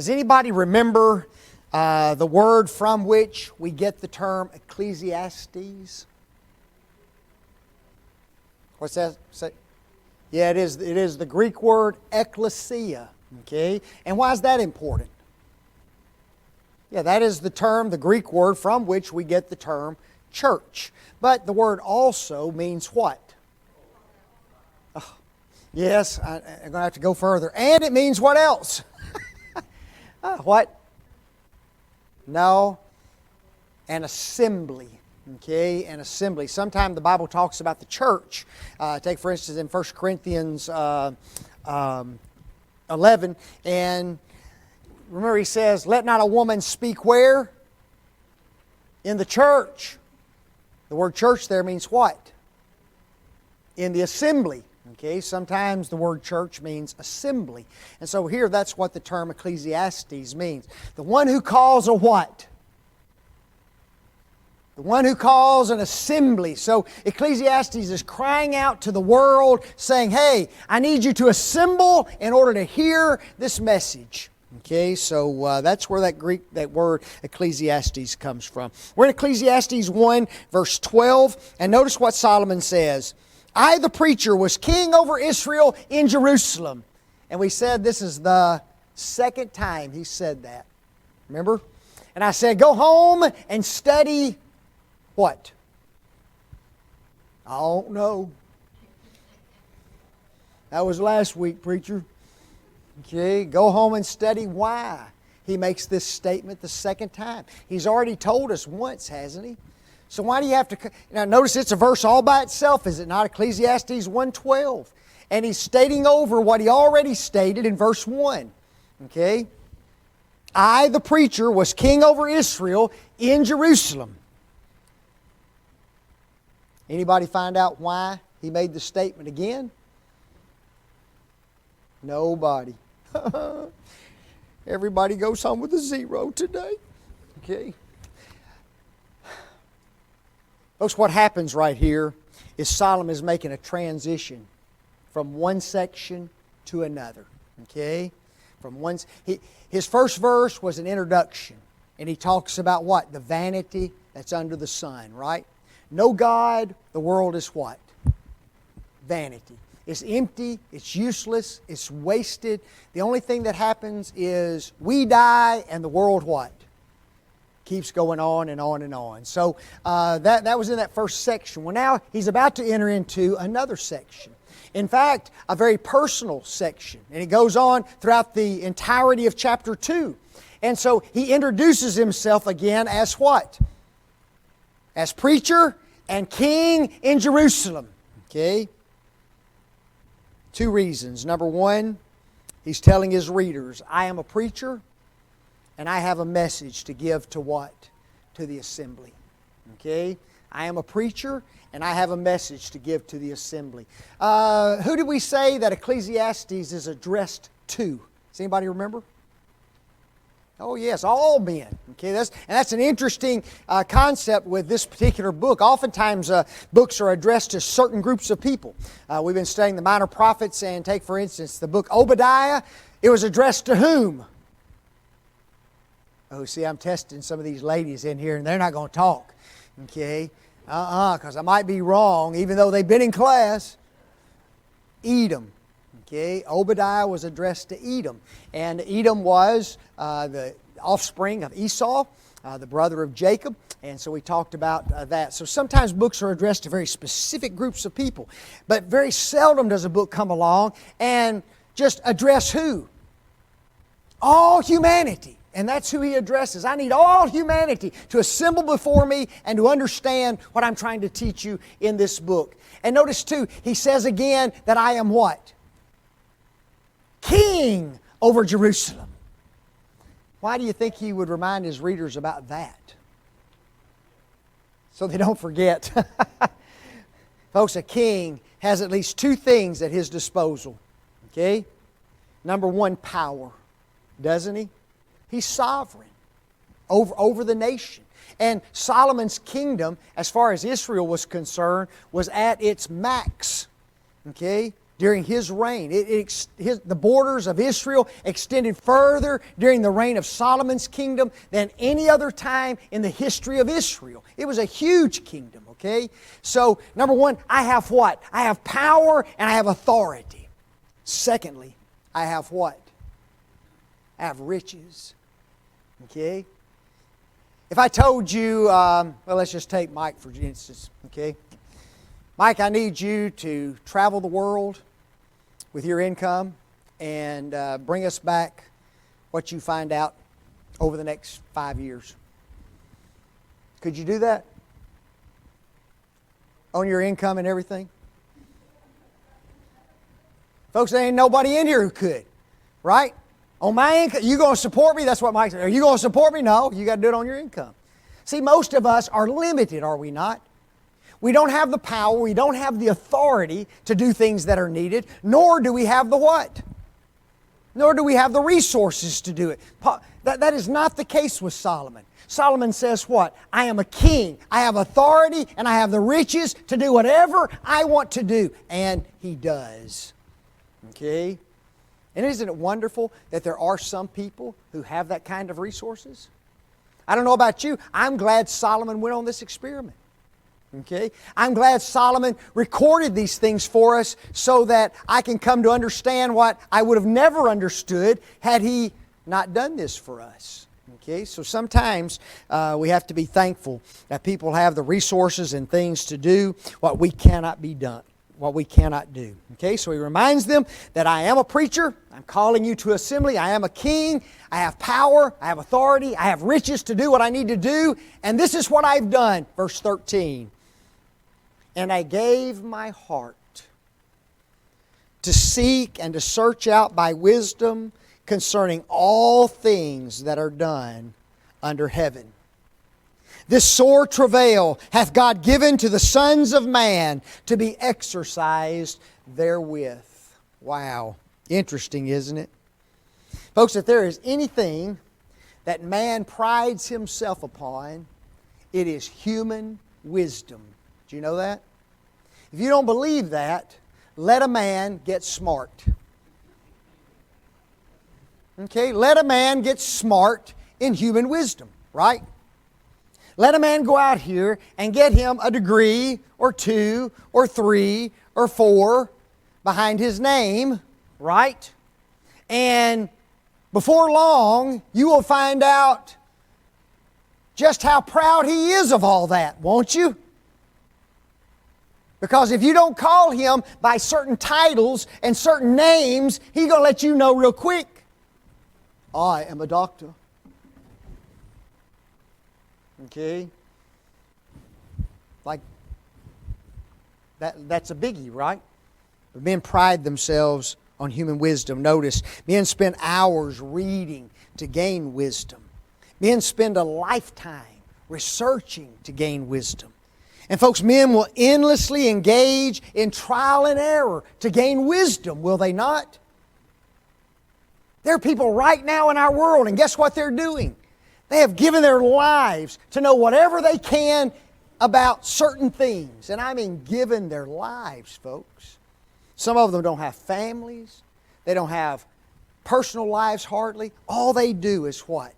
Does anybody remember the word from which we get the term Ecclesiastes? What's that say? Yeah, it is the Greek word ekklesia. Okay? And why is that important? Yeah, that is the term, the Greek word from which we get the term church. But the word also means what? Oh, yes, I'm going to have to go further. And it means what else? What? No. An assembly. Okay, an assembly. Sometimes the Bible talks about the church. Take for instance in 1 Corinthians 11, and remember he says, let not a woman speak where? In the church. The word church there means what? In the assembly. Okay, sometimes the word church means assembly. And so here that's what the term Ecclesiastes means. The one who calls a what? The one who calls an assembly. So Ecclesiastes is crying out to the world saying, hey, I need you to assemble in order to hear this message. Okay, so that's where that word Ecclesiastes comes from. We're in Ecclesiastes 1 verse 12, and notice what Solomon says. I, the preacher, was king over Israel in Jerusalem. And we said this is the second time he said that. Remember? And I said, go home and study what? I don't know. That was last week, preacher. Okay, go home and study why he makes this statement the second time. He's already told us once, hasn't he? So why do you have to... Now notice it's a verse all by itself, is it not? Ecclesiastes 1:12. And he's stating over what he already stated in verse 1. Okay? I, the preacher, was king over Israel in Jerusalem. Anybody find out why he made the statement again? Nobody. Everybody goes home with a 0 today. Okay? Folks, what happens right here is Solomon is making a transition from one section to another. Okay? His first verse was an introduction. And he talks about what? The vanity that's under the sun, right? No God, the world is what? Vanity. It's empty, it's useless, it's wasted. The only thing that happens is we die and the world what? Keeps going on and on and on. So that was in that first section. Well, now he's about to enter into another section. In fact, a very personal section. And it goes on throughout the entirety of chapter 2. And so he introduces himself again as what? As preacher and king in Jerusalem. Okay? 2 reasons. Number 1, he's telling his readers, I am a preacher and I have a message to give to what? To the assembly. Okay? I am a preacher and I have a message to give to the assembly. Who did we say that Ecclesiastes is addressed to? Does anybody remember? Oh yes, all men. Okay, that's an interesting concept with this particular book. Oftentimes books are addressed to certain groups of people. We've been studying the minor prophets, and take for instance the book Obadiah. It was addressed to whom? Oh, see, I'm testing some of these ladies in here and they're not going to talk. Okay? Because I might be wrong even though they've been in class. Edom. Okay, Obadiah was addressed to Edom. And Edom was the offspring of Esau, the brother of Jacob. And so we talked about that. So sometimes books are addressed to very specific groups of people. But very seldom does a book come along and just address who? All humanity. And that's who he addresses. I need all humanity to assemble before me and to understand what I'm trying to teach you in this book. And notice too, he says again that I am what? King over Jerusalem. Why do you think he would remind his readers about that? So they don't forget. Folks, a king has at least 2 things at his disposal. Okay? Number 1, power. Doesn't he? He's sovereign over the nation. And Solomon's kingdom, as far as Israel was concerned, was at its max. Okay? during his reign. The borders of Israel extended further during the reign of Solomon's kingdom than any other time in the history of Israel. It was a huge kingdom, okay? So, number one, I have what? I have power and I have authority. Secondly, I have what? I have riches, okay? If I told you, well, let's just take Mike for instance, okay? Mike, I need you to travel the world with your income and bring us back what you find out over the next 5 years. Could you do that? On your income and everything? Folks, there ain't nobody in here who could, right? On my income, you going to support me? That's what Mike said. Are you going to support me? No, you got to do it on your income. See, most of us are limited, are we not? We don't have the power, we don't have the authority to do things that are needed, nor do we have the what? Nor do we have the resources to do it. That is not the case with Solomon. Solomon says what? I am a king, I have authority, and I have the riches to do whatever I want to do. And he does. Okay? And isn't it wonderful that there are some people who have that kind of resources? I don't know about you, I'm glad Solomon went on this experiment. Okay? I'm glad Solomon recorded these things for us so that I can come to understand what I would have never understood had he not done this for us. Okay? So sometimes we have to be thankful that people have the resources and things to do what we cannot be done, what we cannot do. Okay? So he reminds them that I am a preacher, I'm calling you to assembly, I am a king, I have power, I have authority, I have riches to do what I need to do, and this is what I've done. Verse 13. And I gave my heart to seek and to search out by wisdom concerning all things that are done under heaven. This sore travail hath God given to the sons of man to be exercised therewith. Wow. Interesting, isn't it? Folks, if there is anything that man prides himself upon, it is human wisdom. Do you know that? If you don't believe that, let a man get smart. Okay? Let a man get smart in human wisdom, right? Let a man go out here and get him a degree or 2 or 3 or 4 behind his name, right? And before long, you will find out just how proud he is of all that, won't you? Because if you don't call him by certain titles and certain names, he's going to let you know real quick. I am a doctor. Okay? Like, that's a biggie, right? But men pride themselves on human wisdom. Notice, men spend hours reading to gain wisdom. Men spend a lifetime researching to gain wisdom. And folks, men will endlessly engage in trial and error to gain wisdom, will they not? There are people right now in our world, and guess what they're doing? They have given their lives to know whatever they can about certain things. And I mean given their lives, folks. Some of them don't have families. They don't have personal lives hardly. All they do is what?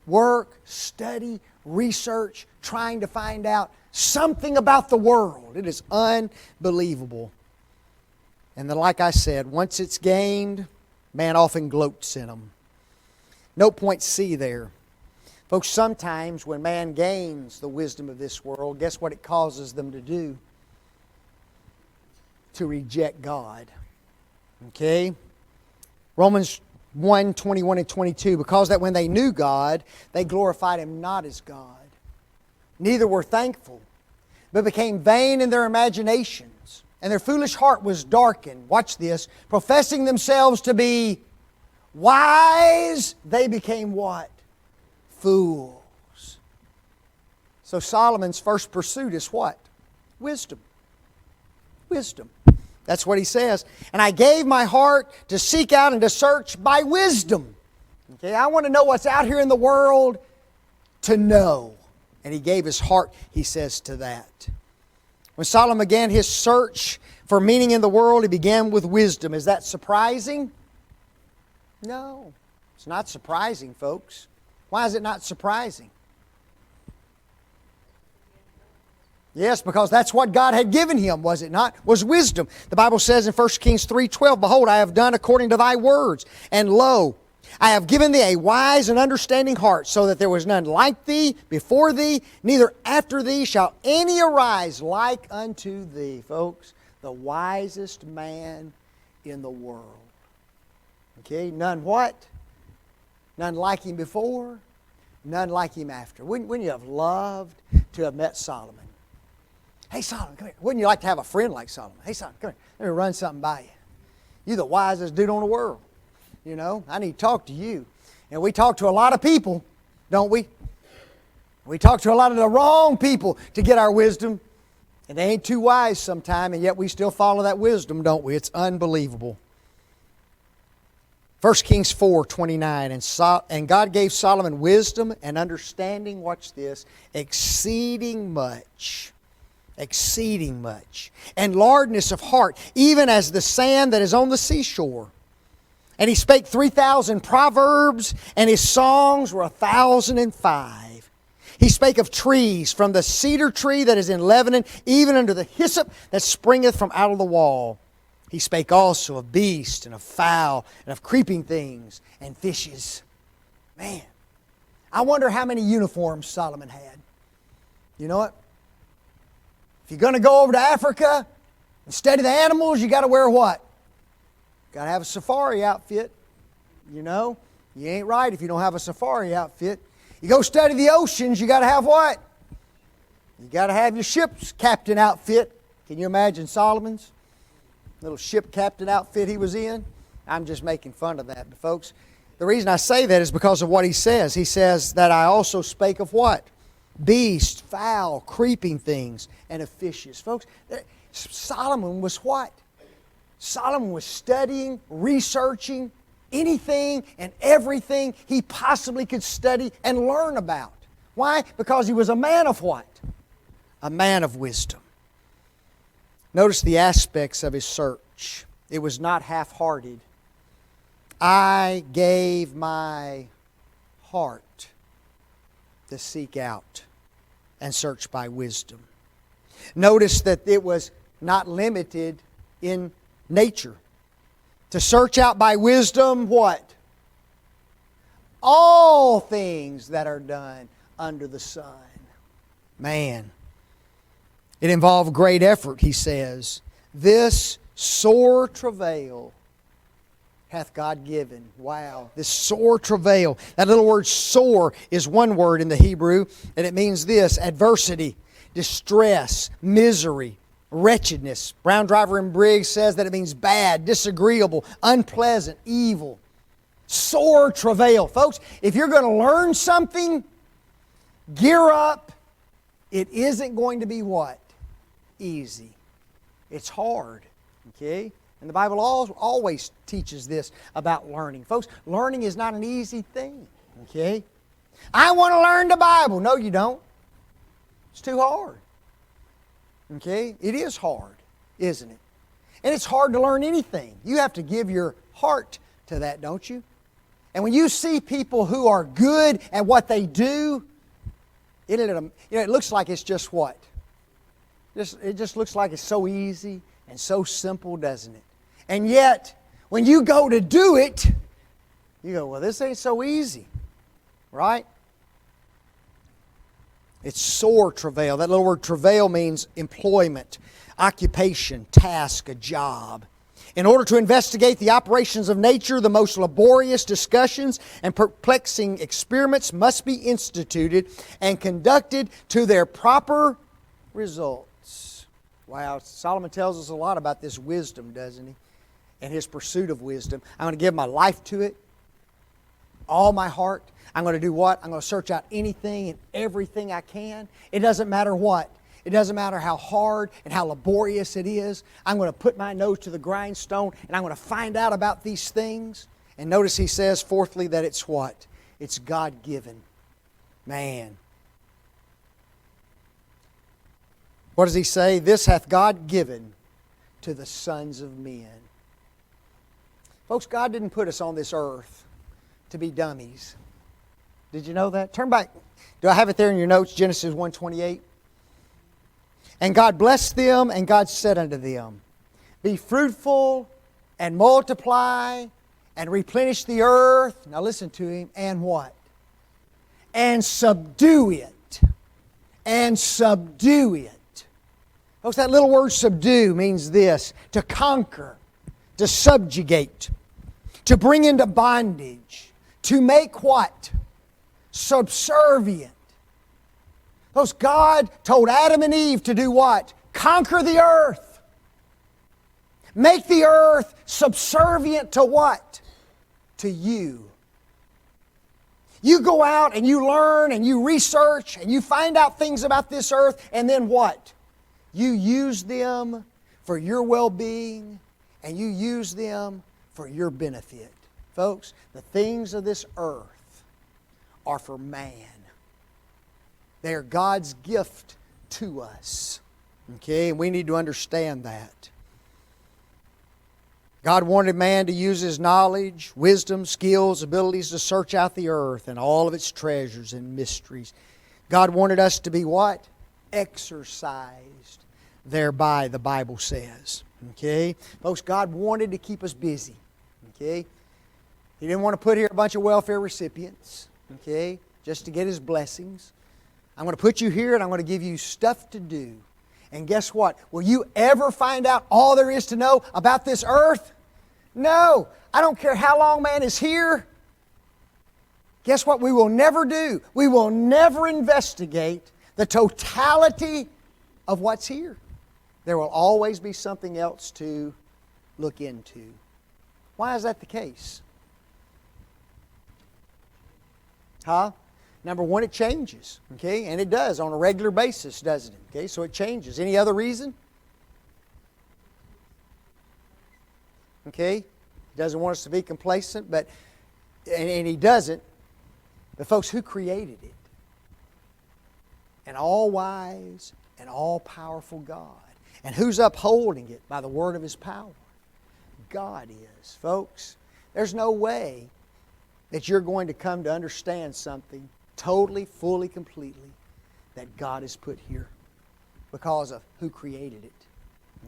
Work, study, research, trying to find out something about the world. It is unbelievable. And then, like I said, once it's gained, man often gloats in them. Note point C there. Folks, sometimes when man gains the wisdom of this world, guess what it causes them to do? To reject God. Okay? Romans 1, 21 and 22. Because that when they knew God, they glorified Him not as God. Neither were thankful, but became vain in their imaginations. And their foolish heart was darkened. Watch this. Professing themselves to be wise, they became what? Fools. So Solomon's first pursuit is what? Wisdom. Wisdom. That's what he says. And I gave my heart to seek out and to search by wisdom. Okay, I want to know what's out here in the world to know. And he gave his heart, he says, to that. When Solomon began his search for meaning in the world, He began with wisdom. Is that surprising? No. It's not surprising, folks. Why is it not surprising? Yes, because that's what God had given him, was it not? Was wisdom. The Bible says in 1 Kings 3:12, Behold, I have done according to thy words, and lo, I have given thee a wise and understanding heart, so that there was none like thee before thee, neither after thee shall any arise like unto thee. Folks, the wisest man in the world. Okay, none what? None like him before, none like him after. Wouldn't you have loved to have met Solomon? Hey, Solomon, come here. Wouldn't you like to have a friend like Solomon? Hey, Solomon, come here. Let me run something by you. You're the wisest dude on the world. You know, I need to talk to you. And we talk to a lot of people, don't we? We talk to a lot of the wrong people to get our wisdom. And they ain't too wise sometime, and yet we still follow that wisdom, don't we? It's unbelievable. 1 Kings 4:29, and God gave Solomon wisdom and understanding, watch this, exceeding much, and largeness of heart, even as the sand that is on the seashore. And he spake 3,000 proverbs, and his songs were 1,005. He spake of trees, from the cedar tree that is in Lebanon, even unto the hyssop that springeth from out of the wall. He spake also of beasts, and of fowl, and of creeping things, and fishes. Man, I wonder how many uniforms Solomon had. You know what? If you're going to go over to Africa and study the animals, you got to wear what? Got to have a safari outfit. You know, you ain't right if you don't have a safari outfit. You go study the oceans, you got to have what? You got to have your ship's captain outfit. Can you imagine Solomon's little ship captain outfit he was in? I'm just making fun of that. But folks, the reason I say that is because of what he says. He says that I also spake of what? Beasts, fowl, creeping things, and of fishes. Folks, Solomon was what? Solomon was studying, researching anything and everything he possibly could study and learn about. Why? Because he was a man of what? A man of wisdom. Notice the aspects of his search. It was not half-hearted. I gave my heart to seek out and search by wisdom. Notice that it was not limited in nature. To search out by wisdom, what? All things that are done under the sun. Man. It involved great effort, he says. This sore travail hath God given. Wow. This sore travail. That little word sore is one word in the Hebrew, and it means this: adversity, distress, misery, wretchedness. Brown Driver and Briggs says that it means bad, disagreeable, unpleasant, evil. Sore travail. Folks, if you're going to learn something, gear up. It isn't going to be what? Easy. It's hard. Okay? And the Bible always teaches this about learning. Folks, learning is not an easy thing. Okay? I want to learn the Bible. No, you don't. It's too hard. Okay? It is hard, isn't it? And it's hard to learn anything. You have to give your heart to that, don't you? And when you see people who are good at what they do, it looks like it's just what? It just looks like it's so easy and so simple, doesn't it? And yet, when you go to do it, you go, well, this ain't so easy. Right? It's sore travail. That little word travail means employment, occupation, task, a job. In order to investigate the operations of nature, the most laborious discussions and perplexing experiments must be instituted and conducted to their proper results. Wow, Solomon tells us a lot about this wisdom, doesn't he? And his pursuit of wisdom. I'm going to give my life to it, all my heart. I'm going to do what? I'm going to search out anything and everything I can. It doesn't matter what. It doesn't matter how hard and how laborious it is. I'm going to put my nose to the grindstone and I'm going to find out about these things. And notice he says, fourthly, that it's what? It's God-given. Man. What does he say? This hath God given to the sons of men. Folks, God didn't put us on this earth to be dummies. Did you know that? Turn back. Do I have it there in your notes? Genesis 1:28. And God blessed them, and God said unto them, be fruitful and multiply and replenish the earth. Now listen to Him. And what? And subdue it. And subdue it. Folks, that little word subdue means this: to conquer, to subjugate, to bring into bondage, to make what? Subservient. Folks, God told Adam and Eve to do what? Conquer the earth. Make the earth subservient to what? To you. You go out and you learn and you research and you find out things about this earth, and then what? You use them for your well-being, and you use them for your benefit. Folks, the things of this earth are for man. They are God's gift to us. Okay, and we need to understand that. God wanted man to use his knowledge, wisdom, skills, abilities to search out the earth and all of its treasures and mysteries. God wanted us to be what? Exercised thereby, the Bible says. Okay? Folks, God wanted to keep us busy. Okay? He didn't want to put here a bunch of welfare recipients. Okay? Just to get His blessings. I'm going to put you here and I'm going to give you stuff to do. And guess what? Will you ever find out all there is to know about this earth? No. I don't care how long man is here. Guess what we will never do? We will never investigate the totality of what's here. There will always be something else to look into. Why is that the case? Huh? Number one, it changes, okay? And it does on a regular basis, doesn't it? Okay, so it changes. Any other reason? Okay? He doesn't want us to be complacent, but and He doesn't. But folks, who created it? An all-wise and all-powerful God. And who's upholding it by the word of His power? God is. Folks, there's no way that you're going to come to understand something totally, fully, completely that God has put here because of who created it.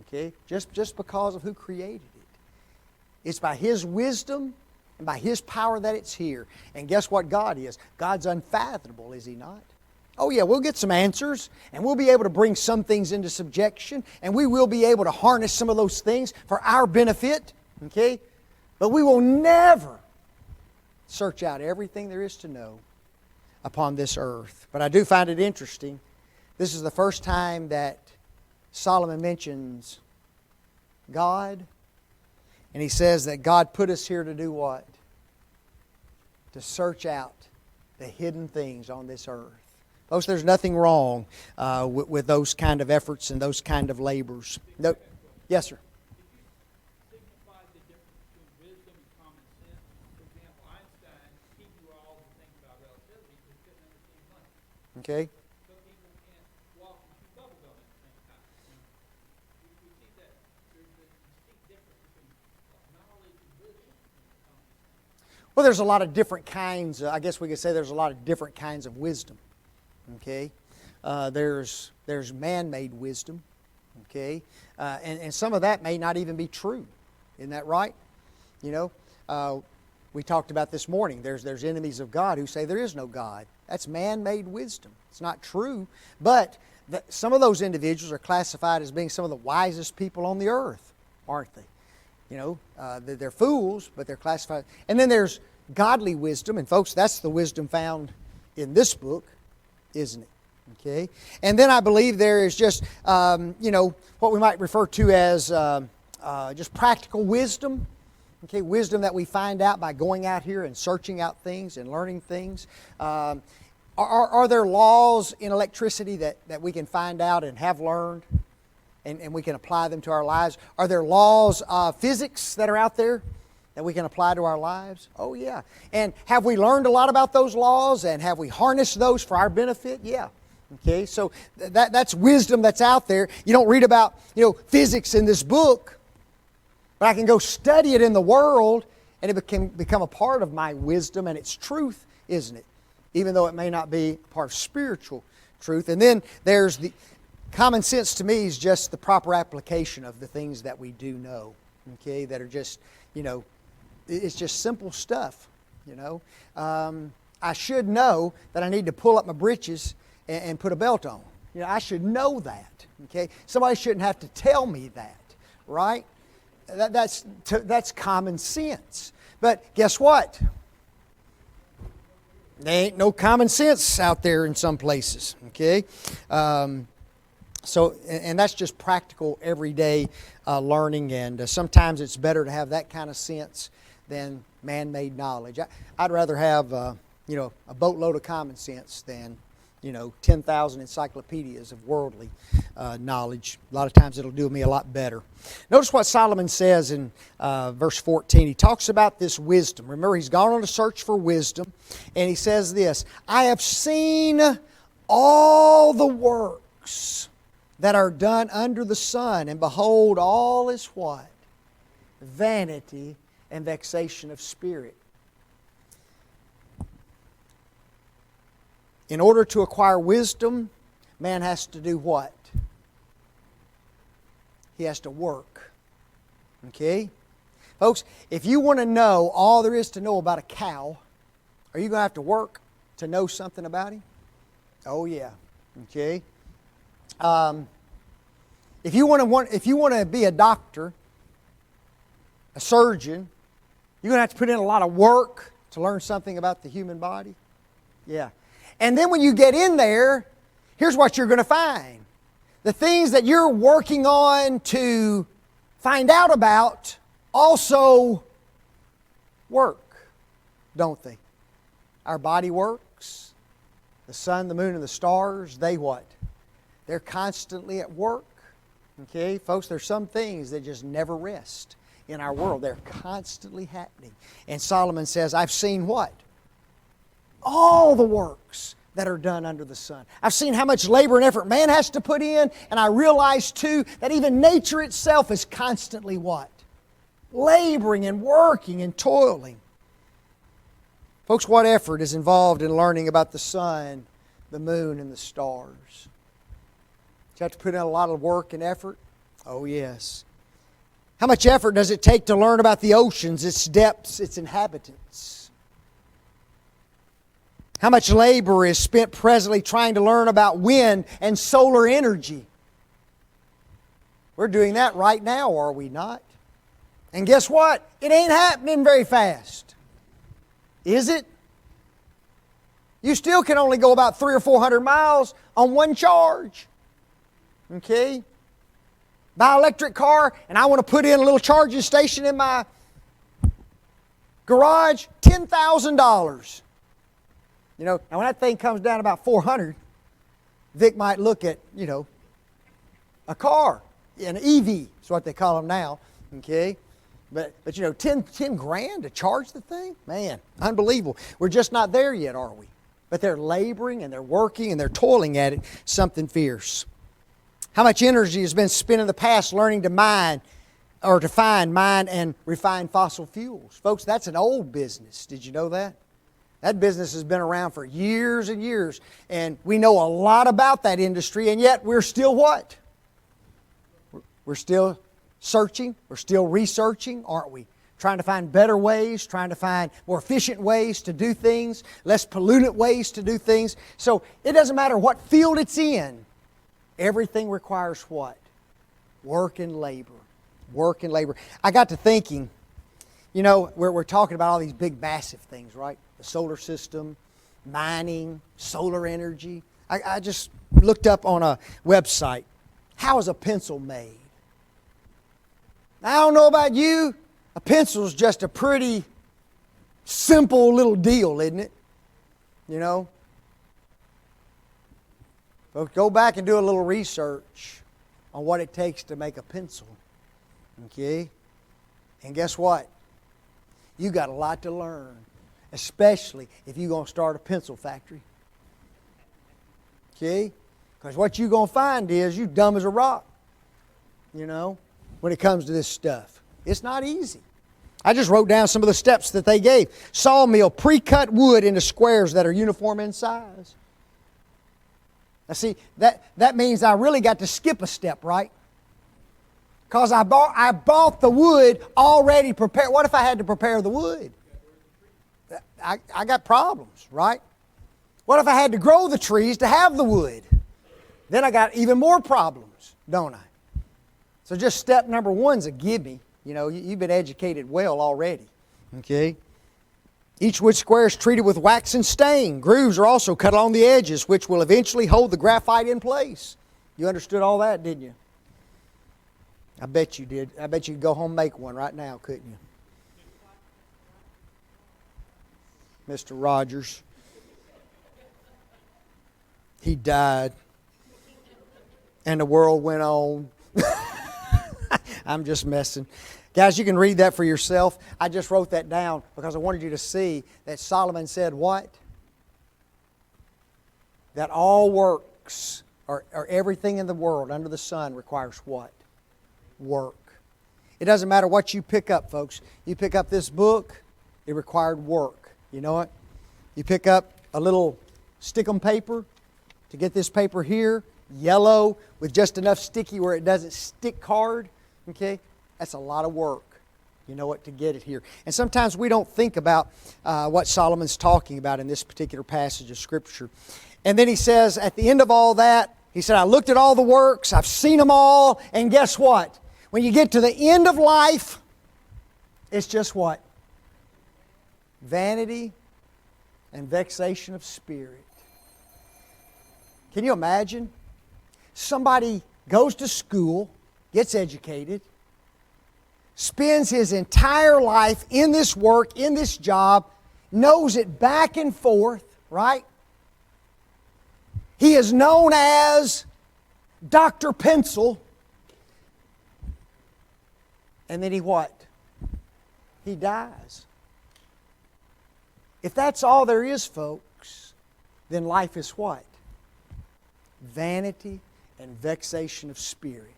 Okay? Just because of who created it. It's by His wisdom and by His power that it's here. And guess what God is? God's unfathomable, is He not? Oh yeah, we'll get some answers, and we'll be able to bring some things into subjection, and we will be able to harness some of those things for our benefit. Okay? But we will never search out everything there is to know upon this earth. But I do find it interesting. This is the first time that Solomon mentions God. And he says that God put us here to do what? To search out the hidden things on this earth. Folks, there's nothing wrong with those kind of efforts and those kind of labors. No. Yes, sir. Okay. Some people can't walk and chew bubble gum at the same time. We see that there's a distinct difference between knowledge and wisdom and common sense. Well, there's a lot of different kinds. I guess we could say there's a lot of different kinds of wisdom. Okay. There's man-made wisdom. Okay. And some of that may not even be true. Isn't that right? You know, we talked about this morning. There's enemies of God who say there is no God. That's man-made wisdom. It's not true. But some of those individuals are classified as being some of the wisest people on the earth, aren't they? You know, they're fools, but they're classified. And then there's godly wisdom. And folks, that's the wisdom found in this book, isn't it? Okay. And then I believe there is just, you know, what we might refer to as just practical wisdom. Okay, wisdom that we find out by going out here and searching out things and learning things. Are there laws in electricity that we can find out and have learned and we can apply them to our lives? Are there laws of physics that are out there that we can apply to our lives? Oh yeah. And have we learned a lot about those laws and have we harnessed those for our benefit? Yeah. Okay, so that's wisdom that's out there. You don't read about, physics in this book, but I can go study it in the world, and it can become a part of my wisdom and its truth, isn't it? Even though it may not be part of spiritual truth. And then there's the common sense. To me is just the proper application of the things that we do know. Okay, that are just, it's just simple stuff. I should know that I need to pull up my britches and put a belt on. I should know that. Okay, somebody shouldn't have to tell me that, right? That's common sense. But guess what? There ain't no common sense out there in some places. Okay, so and that's just practical, everyday learning. And sometimes it's better to have that kind of sense than man-made knowledge. I'd rather have a boatload of common sense than 10,000 encyclopedias of worldly knowledge. A lot of times it'll do me a lot better. Notice what Solomon says in verse 14. He talks about this wisdom. Remember, he's gone on a search for wisdom, and he says this, I have seen all the works that are done under the sun, and behold, all is what? Vanity and vexation of spirit. In order to acquire wisdom, man has to do what? He has to work. Okay? Folks, if you want to know all there is to know about a cow, are you going to have to work to know something about him? Oh yeah. Okay? If you want to be a doctor, a surgeon, you're going to have to put in a lot of work to learn something about the human body. Yeah. And then when you get in there, here's what you're going to find. The things that you're working on to find out about also work, don't they? Our body works. The sun, the moon, and the stars, they what? They're constantly at work. Okay, folks, there's some things that just never rest in our world. They're constantly happening. And Solomon says, I've seen what? All the works that are done under the sun. I've seen how much labor and effort man has to put in, and I realize too that even nature itself is constantly what? Laboring and working and toiling. Folks, what effort is involved in learning about the sun, the moon, and the stars? Do you have to put in a lot of work and effort? Oh yes. How much effort does it take to learn about the oceans, its depths, its inhabitants? How much labor is spent presently trying to learn about wind and solar energy? We're doing that right now, are we not? And guess what? It ain't happening very fast. Is it? You still can only go about 300 or 400 miles on one charge. Okay? Buy an electric car, and I want to put in a little charging station in my garage, $10,000. Now when that thing comes down about 400, Vic might look at, a car, an EV, is what they call them now, okay? But 10 grand to charge the thing? Man, unbelievable. We're just not there yet, are we? But they're laboring and they're working and they're toiling at it, something fierce. How much energy has been spent in the past learning to mine and refine fossil fuels? Folks, that's an old business. Did you know that? That business has been around for years and years, and we know a lot about that industry, and yet we're still what? We're still searching, we're still researching, aren't we? Trying to find better ways, trying to find more efficient ways to do things, less pollutant ways to do things. So it doesn't matter what field it's in, everything requires what? Work and labor. Work and labor. I got to thinking, we're talking about all these big, massive things, right? The solar system, mining, solar energy. I just looked up on a website, how is a pencil made? I don't know about you, a pencil's just a pretty simple little deal, isn't it? But go back and do a little research on what it takes to make a pencil. Okay? And guess what? You got a lot to learn, especially if you're going to start a pencil factory. Okay? Because what you're going to find is you dumb as a rock, you know, when it comes to this stuff. It's not easy. I just wrote down some of the steps that they gave. Sawmill, pre-cut wood into squares that are uniform in size. Now see, that means I really got to skip a step, right? Because I bought the wood already prepared. What if I had to prepare the wood? I got problems, right? What if I had to grow the trees to have the wood? Then I got even more problems, don't I? So just step number one's a gimme. You know, you've been educated well already. Okay? Each wood square is treated with wax and stain. Grooves are also cut along the edges, which will eventually hold the graphite in place. You understood all that, didn't you? I bet you did. I bet you could go home and make one right now, couldn't you? Mr. Rogers. He died. And the world went on. I'm just messing. Guys, you can read that for yourself. I just wrote that down because I wanted you to see that Solomon said what? That all works, or everything in the world under the sun requires what? Work. It doesn't matter what you pick up, folks. You pick up this book, it required work. You know what? You pick up a little stickum paper to get this paper here, yellow with just enough sticky where it doesn't stick hard. Okay? That's a lot of work, you know what, to get it here. And sometimes we don't think about what Solomon's talking about in this particular passage of Scripture. And then he says, at the end of all that, he said, I looked at all the works, I've seen them all, and guess what? When you get to the end of life, it's just what? Vanity and vexation of spirit. Can you imagine? Somebody goes to school, gets educated, spends his entire life in this work, in this job, knows it back and forth, right? He is known as Dr. Pencil. And then he what? He dies. If that's all there is, folks, then life is what? Vanity and vexation of spirit.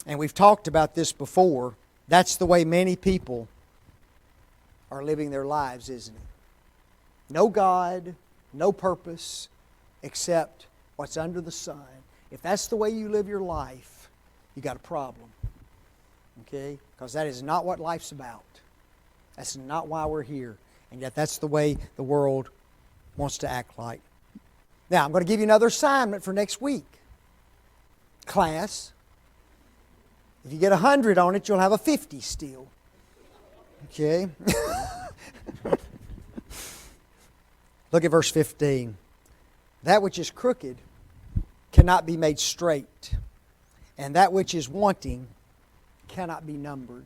And we've talked about this before. That's the way many people are living their lives, isn't it? No God, no purpose, except what's under the sun. If that's the way you live your life, you got a problem. Okay? Because that is not what life's about. That's not why we're here. And yet that's the way the world wants to act like. Now, I'm going to give you another assignment for next week. Class, if you get 100 on it, you'll have a 50 still. Okay? Look at verse 15. That which is crooked cannot be made straight, and that which is wanting cannot be numbered.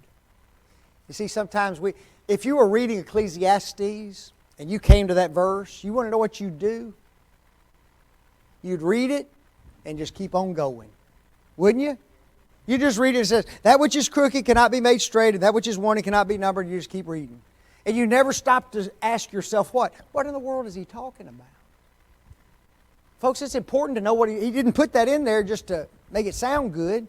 You see, sometimes if you were reading Ecclesiastes and you came to that verse, you want to know what you'd do? You'd read it and just keep on going. Wouldn't you? You just read it and it says, that which is crooked cannot be made straight, and that which is wanting cannot be numbered, and you just keep reading. And you never stop to ask yourself, what in the world is he talking about? Folks, it's important to know what he didn't put that in there just to make it sound good.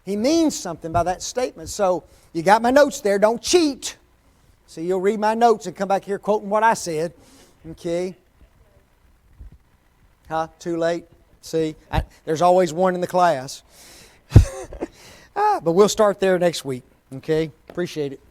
He means something by that statement. So you got my notes there. Don't cheat. So you'll read my notes and come back here quoting what I said. Okay. Huh? Too late? See? There's always one in the class. But we'll start there next week. Okay? Appreciate it.